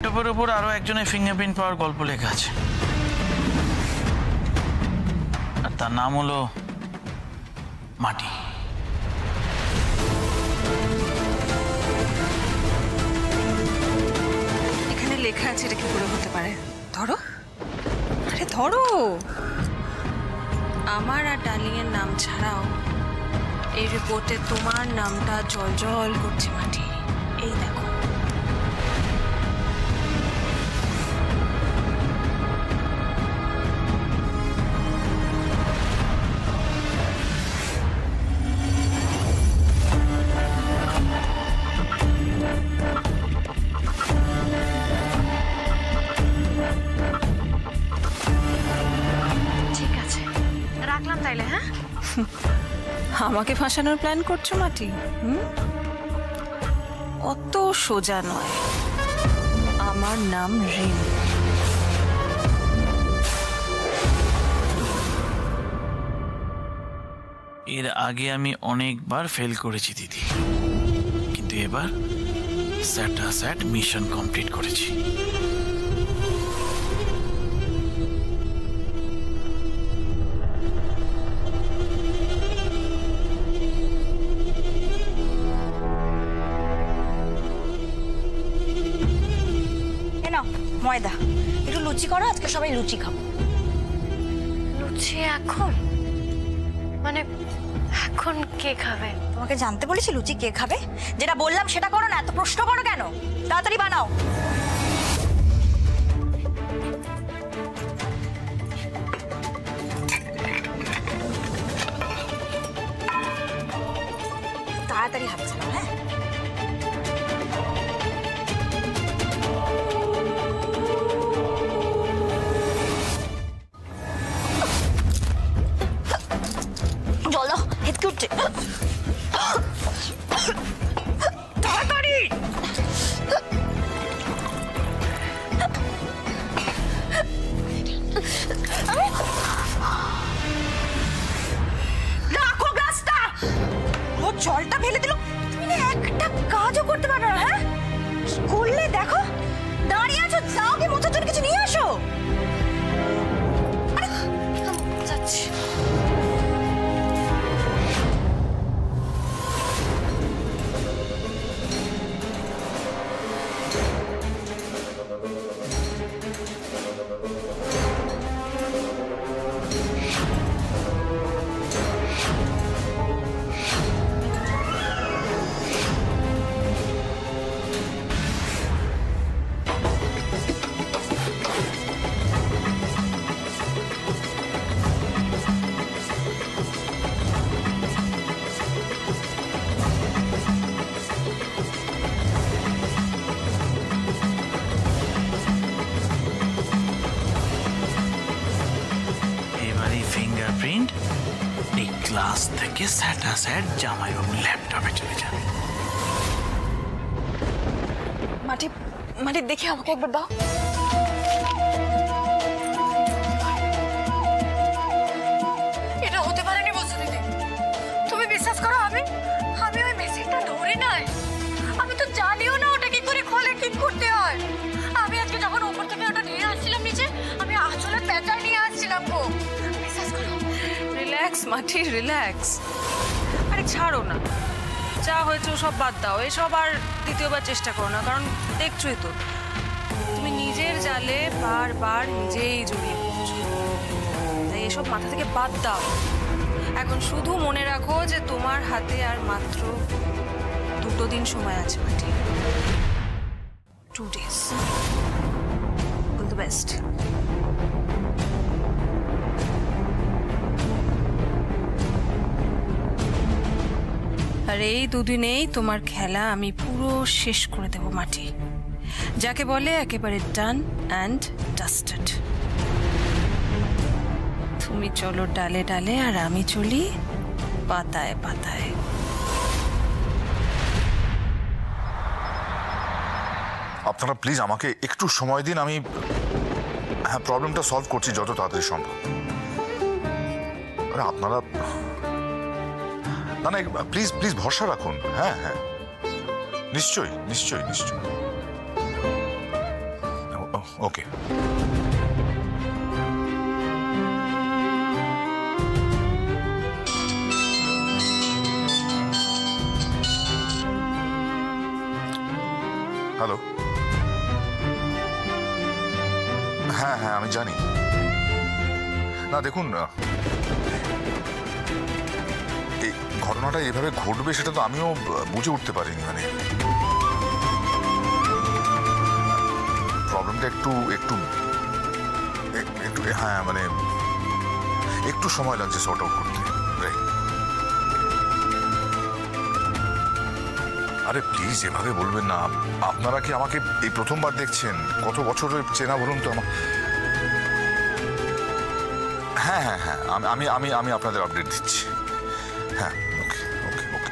ল্যাপটপের উপর আরো একজনের ফিঙ্গারপ্রিন্ট পাওয়ার গল্প লেখা আছে, আর তার নাম হলো মাটি। এখানে লেখা আছে, এটা কি করে হতে পারে? ধরো, আরে ধরো। আমার আর ডার্লিং এর নাম ছাড়াও এই রিপোর্টে তোমার নামটা জল করছে মাটি। এই দেখো। ঠিক আছে, রাখলাম তাইলে। হ্যাঁ, আমাকে ফাঁসানোর প্ল্যান করছো মাটি? অত সোজা নয়। আমার নাম রিম। এর আগে আমি অনেকবার ফেল করেছি দিদি, কিন্তু এবার স্যাট মিশন কমপ্লিট করেছি। ময়দা একটু লুচি করো, আজকে সবাই লুচি খাবো। লুচি এখন? মানে এখন কে খাবে? তোমাকে জানতে বলেছি লুচি কে খাবে? যেটা বললাম সেটা করো না, এত প্রশ্ন করো কেন? তাড়াতাড়ি বানাও। তাড়াতাড়ি হাত চালাও। হ্যাঁ, জল দাও, হেঁচকে উঠছে। তাড়াতাড়ি। রাখো গ্লাসটা। ও জলটা ফেলে দিল। তুমি না একটা কাজও করতে পারো না। হ্যাঁ, করলে দেখো, দাঁড়িয়ে আছো, যাও কি মোছার জন্য কিছু নিয়ে আসো। আরে যাচ্ছি। ফিঙ্গারপ্রিন্ট এই ক্লাস থেকে স্যাট জামাইবাবুর ল্যাপটপে চলে যাবে। মাটি মাটি দেখে আমাকে একবার দাও। এটা হতে পারেনি বলছো দিদি। তুমি বিশ্বাস করো, আমি ওই মেশিনটা ধরি নাই। আমি তো জানিও না ওটা কি করে খোলে, কি করতে হয়। আমি আজকে যখন উপর থেকে ওটা নিয়ে আসছিলাম নিচে, আমি আসলে প্যাঁচায় নিয়ে আসছিলাম গো। বিশ্বাস করো। রিল্যাক্স মাটি, রিল্যাক্স। আরে ছাড়ো না, যা হয়েছে সব বাদ দাও। এসব আর দ্বিতীয়বার চেষ্টা করো না, কারণ দেখছোই তো তুমি নিজের জালে বারবার নিজেই জড়িয়ে পড়ছো। তাই এসব মাথা থেকে বাদ দাও। এখন শুধু মনে রাখো যে তোমার হাতে আর মাত্র 2 দিন সময় আছে মাটি। 2 days. All the best. আর এই 2 দিনেই তোমার খেলা আমি পুরো শেষ করে দেব মাটি, যাকে বলে একেবারে ডান অ্যান্ড ডাস্টেড। তুমি চলো ডালে ডালে, আর আমি চলি পাতায় পাতায়। আপনারা প্লিজ আমাকে একটু সময় দিন, আমি প্রবলেমটা সলভ করছি যত তাড়াতাড়ি সম্ভব। আরে আপনারা না প্লিজ প্লিজ ভরসা রাখুন। হ্যাঁ, নিশ্চয়ই। ওকে। হ্যালো। হ্যাঁ হ্যাঁ আমি জানি। না দেখুন, এই ঘটনাটা এভাবে ঘটবে সেটা তো আমিও বুঝে উঠতে পারিনি। মানে প্রবলেমটা একটু একটু একটু হ্যাঁ মানে একটু সময় লাগছে সর্ট আউট করতে। আরে প্লিজ এভাবে বলবেন না। আপনারা কি আমাকে এই প্রথমবার দেখছেন? কত বছরের চেনা বলুন তো আমার। হ্যাঁ হ্যাঁ হ্যাঁ আমি আমি আমি আপনাদের আপডেট দিচ্ছি। হ্যাঁ ওকে ওকে ওকে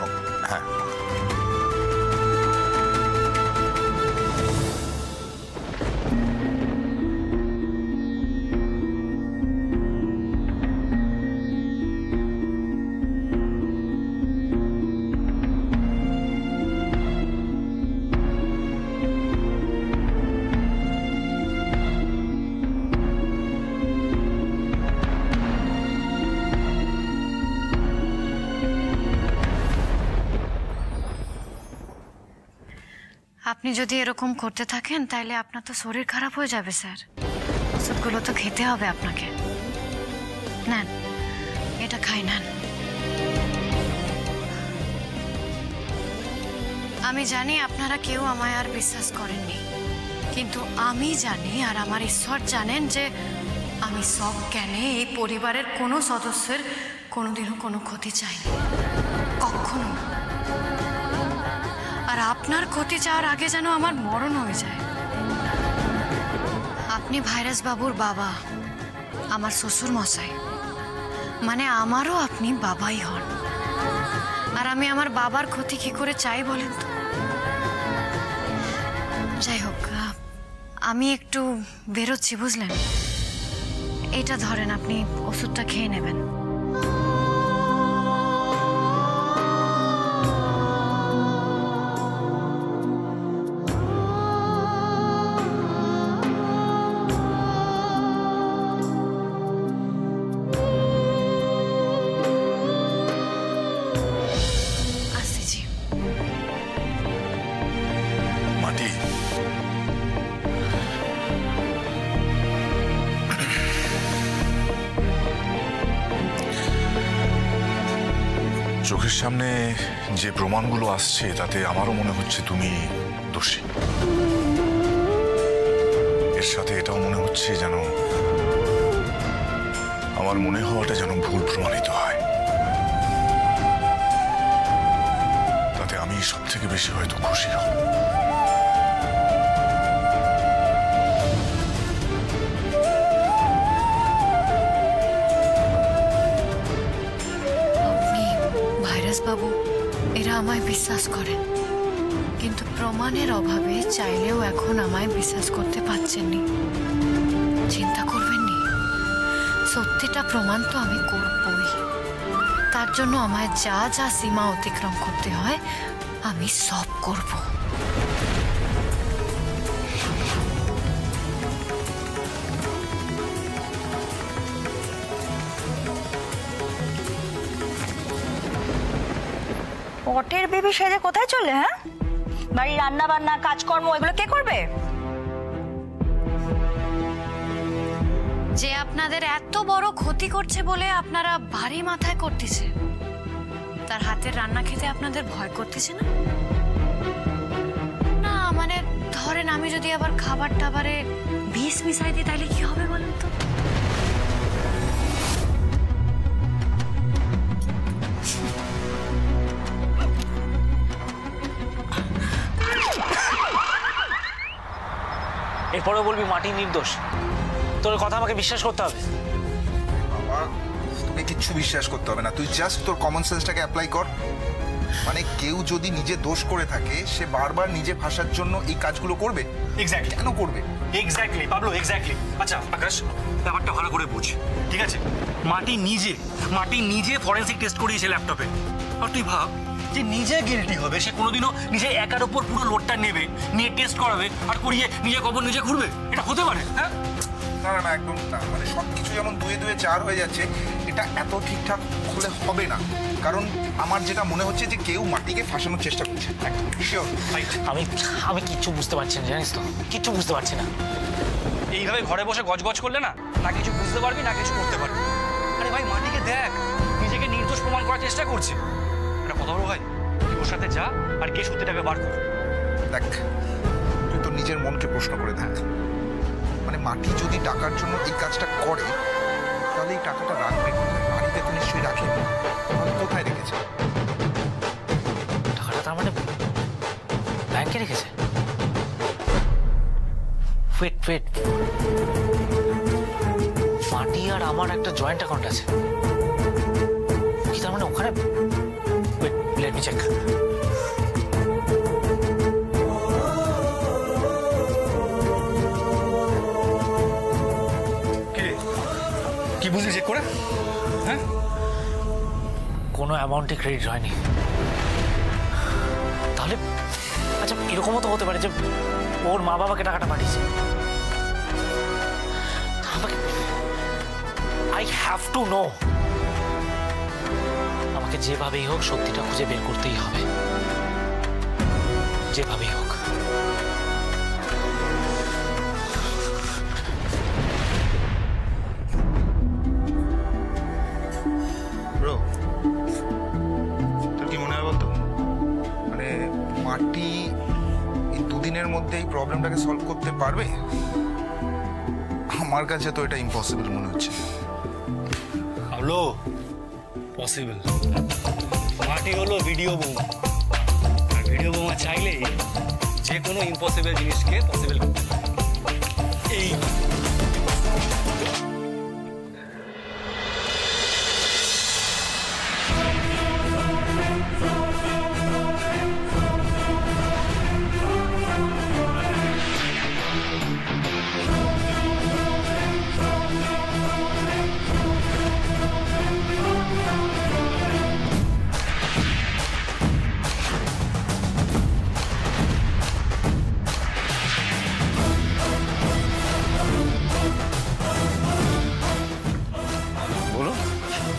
ওকে হ্যাঁ। আপনি যদি এরকম করতে থাকেন তাহলে আপনার তো শরীর খারাপ হয়ে যাবে স্যার। ওষুধগুলো তো খেতে হবে আপনাকে। নেন, এটা খাই নেন। আমি জানি আপনারা কেউ আমায় আর বিশ্বাস করেননি, কিন্তু আমি জানি আর আমার ঈশ্বর জানেন যে আমি সব জ্ঞানে এই পরিবারের কোনো সদস্যের কোনোদিনও কোনো ক্ষতি চাইনি, কখনো না। আর আপনার ক্ষতি চাওয়ার আগে যেন আমার মরণ হয়ে যায়। আপনি ভাইরাস বাবুর বাবা, আমার শ্বশুর মশাই, মানে আমারও আপনি বাবাই হন। আর আমি আমার বাবার ক্ষতি কি করে চাই বলেন তো? যাই হোক, আমি একটু বেরোচ্ছি বুঝলেন। এটা ধরেন, আপনি ওষুধটা খেয়ে নেবেন। চোখের সামনে যে প্রমাণগুলো আসছে তাতে আমারও মনে হচ্ছে তুমি দোষী। এর সাথে এটাও মনে হচ্ছে যেন আমার মনে হওয়াটা যেন ভুল প্রমাণিত হয়। তাতে আমি সব থেকে বেশি হয়তো খুশি হব। বাবু, এরা আমায় বিশ্বাস করেন, কিন্তু প্রমাণের অভাবে চাইলেও এখন আমায় বিশ্বাস করতে পারছেননি। চিন্তা করবেন নি, সত্যিটা প্রমাণ তো আমি করবই। তার জন্য আমায় যা যা সীমা অতিক্রম করতে হয় আমি সব করব। পটের বেবি সেজে কোথায় চলে? হ্যাঁ, বাড়ি রান্না বান্না কাজকর্ম এগুলো কে করবে? যে আপনাদের এত বড় ক্ষতি করছে বলে আপনারা ভারী মাথায় করতেছে, তার হাতের রান্না খেতে আপনাদের ভয় করতেছে না? না মানে ধরেন আমি যদি আবার খাবার টাবারে বিষ মিশাই দিই তাহলে কি হবে বলেন তো? এরপরেও বলবি মাটি নির্দোষ? তোর কথা আমাকে বিশ্বাস করতে হবে। বাবা, তোকে কিচ্ছু বিশ্বাস করতে হবে না। তুই জাস্ট তোর কমন সেন্সটাকে অ্যাপ্লাই কর। মানে কেউ যদি নিজে দোষ করে থাকে সে বারবার নিজে ফাঁসার জন্য এই কাজগুলো করবে। এক্স্যাক্টলি। কেন করবে? Exactly Bablu, exactly. আচ্ছা আকাশ, ব্যাপারটা ভালো করে বুঝ, ঠিক আছে? মাটি নিজে ফরেন্সিক টেস্ট করিয়েছে ল্যাপটপে। আর তুই ভাব যে নিজে গিল্টি হবে সে কোনোদিনও নিজে একার ওপর পুরো লোডটা নেবে, নিয়ে টেস্ট করাবে আর করিয়ে নিজে কবর নিজে ঘুরবে? এটা হতে পারে? হ্যাঁ না না না, একদম না। মানে সব কিছু যেমন 2 2 4 হয়ে যাচ্ছে, এটা এত ঠিকঠাক হলে হবে না। কারণ আমার যেটা মনে হচ্ছে যে কেউ মাটিকে ফাঁসানোর চেষ্টা করছে। শিওর। আমি কিচ্ছু বুঝতে পারছি না, জানিস তো, কিচ্ছু বুঝতে পারছি না। এইভাবে ঘরে বসে গজগজ করলে না, না কিছু বুঝতে পারবি না কিছু করতে পারবি। আরে ভাই, মাটিকে দেখ, নিজেকে নির্দোষ প্রমাণ করার চেষ্টা করছে। এটা কথা বলো ভাই, ওর সাথে যা আর কে সত্যিটাকে বার কর। দেখ, তুই তো নিজের মনকে প্রশ্ন করে দেখ। মানে মাটি যদি টাকার জন্য এই কাজটা করে, তাহলে এই টাকাটা রাখবে কোথায়? বাড়িতে তো নিশ্চয়ই রাখে, তাহলে কোথায় রেখেছে? টাকাটা তার মানে ব্যাংকে রেখেছে? ওয়েট, মাটি আর আমার একটা জয়েন্ট অ্যাকাউন্ট আছে কি? তার মানে ওখানে, ওয়েট, লেট মি চেক। কি বুঝলি চেক করে? হ্যাঁ, কোনো অ্যামাউন্টে ক্রেডিট হয়নি। তাহলে আচ্ছা, এরকমও তো হতে পারে যে ওর মা বাবাকে টাকাটা পাঠিয়েছে। I have to know. আমাকে যেভাবেই হোক সত্যিটা খুঁজে বের করতেই হবে, যেভাবেই হোক। ব্রো, তোর কি মনে হয় বলতো? মানে মাটি এই 2 দিনের মধ্যে এই প্রবলেমটাকে সলভ করতে পারবে? আমার কাছে তো এটা ইম্পসিবল মনে হচ্ছে। হলো পসিবল। মাটি হলো ভিডিও বোমা, আর ভিডিও বোমা চাইলেই যে কোনো ইম্পসিবল জিনিসকে পসিবল করতে পারে। এই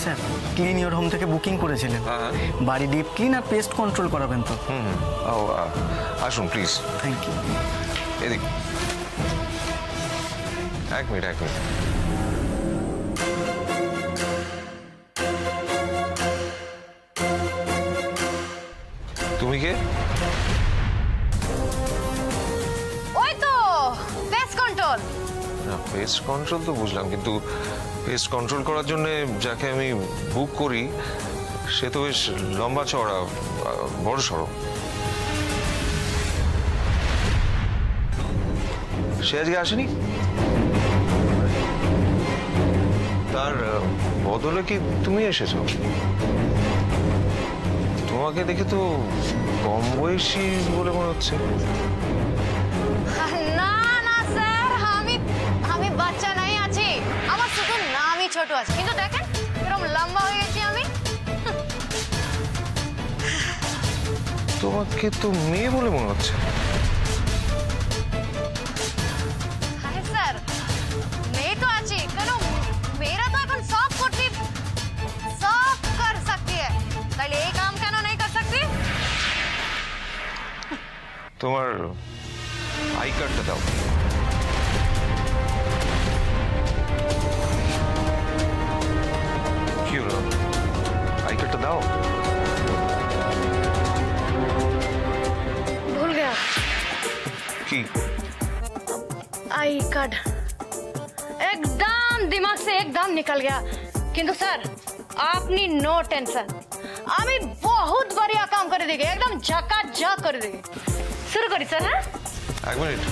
স্যার, ক্লিন ইওর হোম থেকে বুকিং করেছিলেন। বাড়ি ডিপ ক্লিন আর পেস্ট কন্ট্রোল করাবেন তো? আসুন প্লিজ। Thank you. এদিক, এক মিনিট। তুমি কে? ওই তো পেস্ট কন্ট্রোল। না, পেস্ট কন্ট্রোল তো বুঝলাম, কিন্তু পেস্ট কন্ট্রোল করার জন্য যাকে আমি বুক করি সে তো বেশ লম্বা চওড়া, বড় সড়ো। সে আজকে আসেনি? তার বদলে কি তুমি এসেছো? তোমাকে দেখে তো কম বয়সী বলে মনে হচ্ছে। না না স্যার, আমি বাচ্চা নাই আছি। আমার শুধু নামই ছোট আছে, কিন্তু দেখেন এরকম লম্বা হয়ে গেছি আমি। তোমাকে তো মেয়ে বলে মনে হচ্ছে। হ্যাঁ স্যার, মেয়ে তো আছি, কেন মেয়েরা তো এখন সব করতে সব কর सकती है, তাইলে এই কাম কেন नहीं कर सकती? তোমার আই কার্ডটা দাও। কি হলো? আই কার্ডটা দাও। भूल गया কি? आई कार्ड एकदम दिमाग से एकदम निकल गया। কিন্তু স্যার, আপনি নো টেনশন, আমি বহুত বড়িয়া কাম করে দেগে, একদম ঝকাঝক করে দেগে। শুরু করি স্যার? হ্যাঁ, এক minute.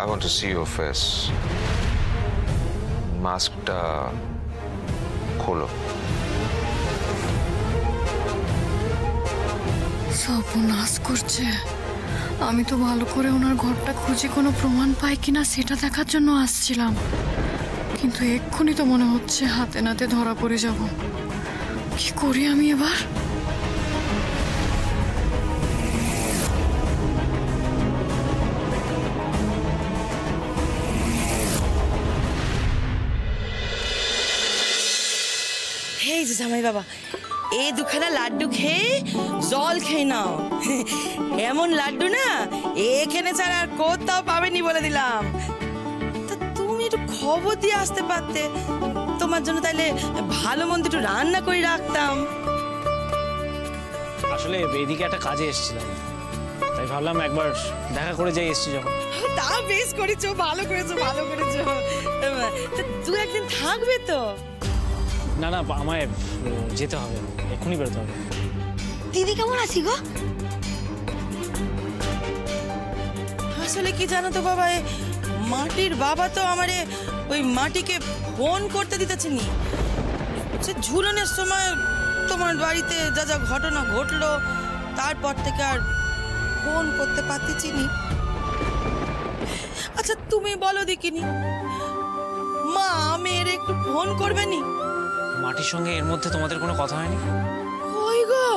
I want to see your face. মাস্কটা খোলো। সর্বনাশ করছে। আমি তো ভালো করে ওনার ঘরটা খুঁজে কোনো প্রমাণ পাই কিনা সেটা দেখার জন্য আসছিলাম, কিন্তু এক্ষুনি তো মনে হচ্ছে হাতে নাতে ধরা পড়ে যাব। কি করি আমি এবার? এই যে জামাই বাবা, এই দুখানা লাড্ডু খেয়ে জল খেয়ে নাও। এমন লাড্ডু না এখানে ছাড়া আর কোথাও পাবেনি বলে দিলাম। তা তুমি একটু খবর দিয়ে আসতে পারতে, তোমার জন্য তাইলে ভালো মন্দ একটু রান্না করে রাখতাম। আসলে এদিকে একটা কাজে এসেছিলাম, তাই ভাবলাম একবার দেখা করে যাই। এসছি যখন। তা বেশ করেছো, ভালো করেছো, ভালো করেছো। তা তুই একদিন থাকবে তো? না না, আমায় যেতে হবে, এক্ষুনি বেরোতে হবে। দিদি কেমন আছি গো? আসলে কি জানো তো বাবা, মাটির বাবা তো আমারে ওই মাটিকে ফোন করতে দিতেছে নি। সে ঝুলনের সময় তোমার বাড়িতে যা যা ঘটনা ঘটলো, তারপর থেকে আর ফোন করতে পারতেছি নি। আচ্ছা তুমি বলো দেখিনি, মা মেয়ের একটু ফোন করবে নি? মাটির সঙ্গে এর মধ্যে তোমাদের কোনো কথা হয়নি? ওই গো,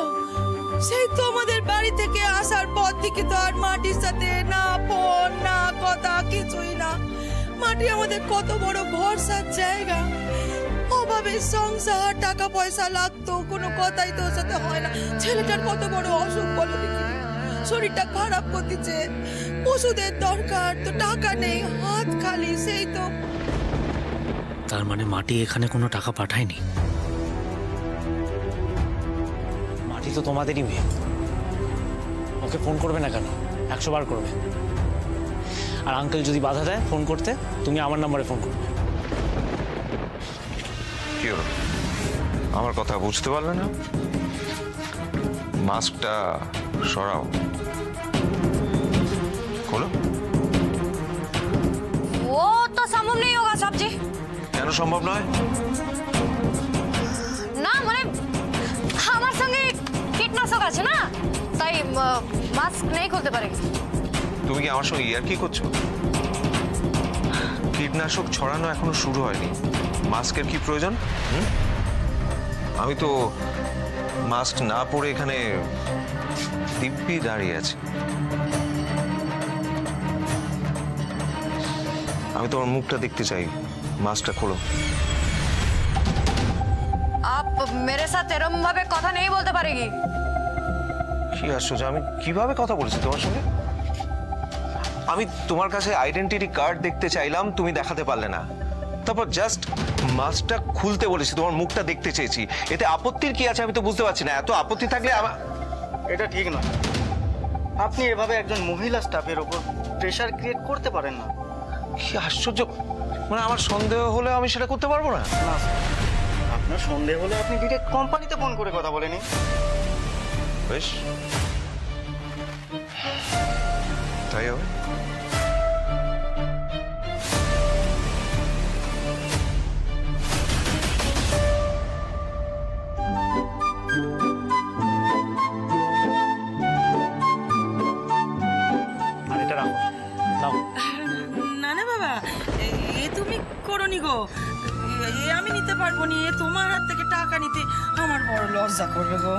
সেই তো আমাদের বাড়ি থেকে আসার পর থেকে তো আর মাটির সাথে না ফোন না কথা, কিছুই না। মাটি আমাদের কত বড় ভরসার জায়গা। অভাবে সংসার, টাকা পয়সা লাগতো, কোনো কথাই তোর সাথে হয় না। ছেলেটার কত বড় অসুখ বলো দেখি, শরীরটা খারাপ করতেছে, ওষুধের দরকার, তো টাকা নেই, হাত খালি। সেই তো। তার মানে মাটি এখানে কোনো টাকা পাঠায়নি? মাটি তো তোমাদেরই মেয়ে, ওকে ফোন করবে না কেন? 100 বার করবে। আর আঙ্কেল যদি বাধা দেয় ফোন করতে, তুমি আমার নম্বরে ফোন করবে। কি হলো, আমার কথা বুঝতে পারলে না? মাস্কটা সরাও, খোলো। ও তো সম্ভব নেই হোগা সবজি। কেন সম্ভব নয়? না মানে আমার সঙ্গে কীটনাশক আছে না, তাই মাস্ক নেই খুলতে পারে। তুমি কি আমার সঙ্গে ইয়ার্কি করছো? কীটনাশক ছড়ানো এখনো শুরু হয়নি, মাস্কের কি প্রয়োজন? আমি তো মাস্ক না পরে এখানে দিব্যি দাঁড়িয়ে আছি। আমি তোমার মুখটা দেখতে চাই, মাস্কটা খোলো। आप मेरे साथ এরম ভাবে কথা নেই বলতে পারেগি। কি আশ্চর্য, আমি কিভাবে কথা বলেছি তোমার সঙ্গে? আমি তোমার কাছে আইডেন্টিটি কার্ড দেখতে চাইলাম, তুমি দেখাতে পারলে না। তারপর জাস্ট মাস্কটা খুলতে বলেছি, তোমার মুখটা দেখতে চেয়েছি। এতে আপত্তির কি আছে আমি তো বুঝতে পারছি না। এত আপত্তি থাকলে এটা ঠিক নয়। আপনি এভাবে একজন মহিলা স্টাফের ওপর প্রেশার ক্রিয়েট করতে পারেন না। কি আশ্চর্য, মানে আমার সন্দেহ হলে আমি সেটা করতে পারবো না? না, আপনার সন্দেহ হলে আপনি ডিরেক্ট কোম্পানিতে ফোন করে কথা বলে নিন। বেশ, তাই হবে। আর এটা রাখো, দাও। না না বাবা, এ তুমি করনি গো, এ আমি নিতে পারবো নি। এ তোমার হাত থেকে টাকা নিতে আমার বড় লজ্জা করবে গো।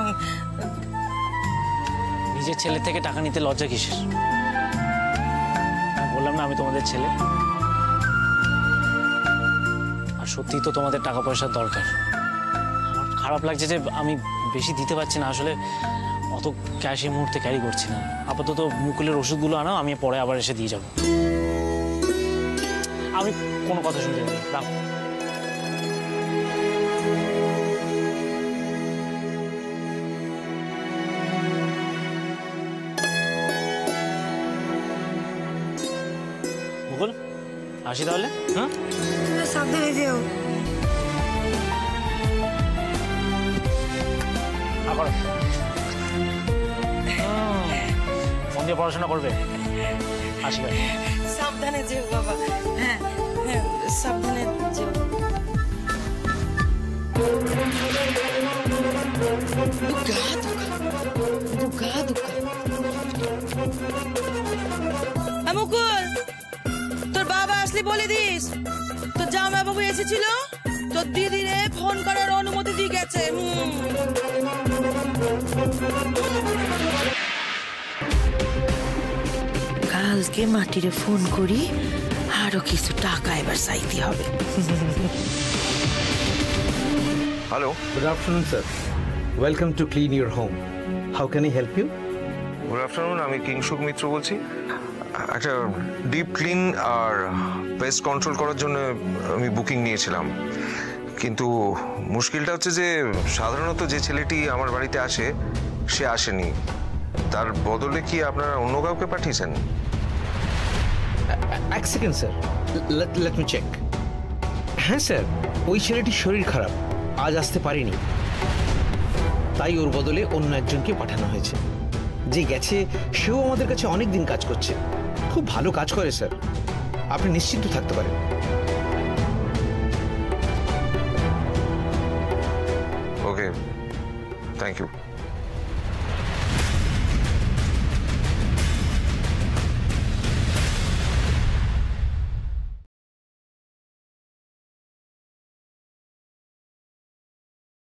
নিজের ছেলে থেকে টাকা নিতে লজ্জা কিসের? বললাম না আমি তোমাদের ছেলে। আর সত্যিই তো তোমাদের টাকা পয়সার দরকার। আমার খারাপ লাগছে যে আমি বেশি দিতে পারছি না, আসলে অত ক্যাশ এই মুহূর্তে ক্যারি করছি না। আপাতত মুকুলের ওষুধগুলো আনাও, আমি পরে আবার এসে দিয়ে যাব। আমি কোনো কথা শুনতে পারি না। মুকুল, আসি তাহলে। হ্যাঁ, সাবধানে যেও। ফোন দিয়ে পড়াশোনা করবে। আসি ভাই। সাবধানে যেও বাবা। হ্যাঁ হ্যাঁ, সাবধানে যেও। মুকুল, তোর বাবা আসলে বলে দিস তোর জামাইবাবু এসেছিল তো দিদিরে ফোন করার অনুমতি দিয়ে গেছে। কালকে মাটিরে ফোন করি, আরো কিছু টাকা এবার চাইতে হবে। Hello, Good afternoon, sir. Welcome to Clean Your Home. How can I help you? Good afternoon, আমি কিংসুক মিত্র বলছি। একটা ডিপ ক্লিন আর পেস্ট কন্ট্রোল করার জন্য আমি বুকিং নিয়েছিলাম, কিন্তু মুশকিলটা হচ্ছে যে সাধারণত যে ছেলেটি আমার বাড়িতে আসে সে আসেনি। তার বদলে কি আপনারা অন্য কাউকে পাঠিয়েছেন? এক second sir, let me check. হ্যাঁ স্যার, ওই ছেলেটির শরীর খারাপ, আজ আসতে পারেনি, তাই ওর বদলে অন্য একজনকে পাঠানো হয়েছে। যে গেছে সেও আমাদের কাছে অনেক দিন কাজ করছে, খুব ভালো কাজ করে স্যার, আপনি নিশ্চিন্ত থাকতে পারেন। ওকে, থ্যাংক ইউ।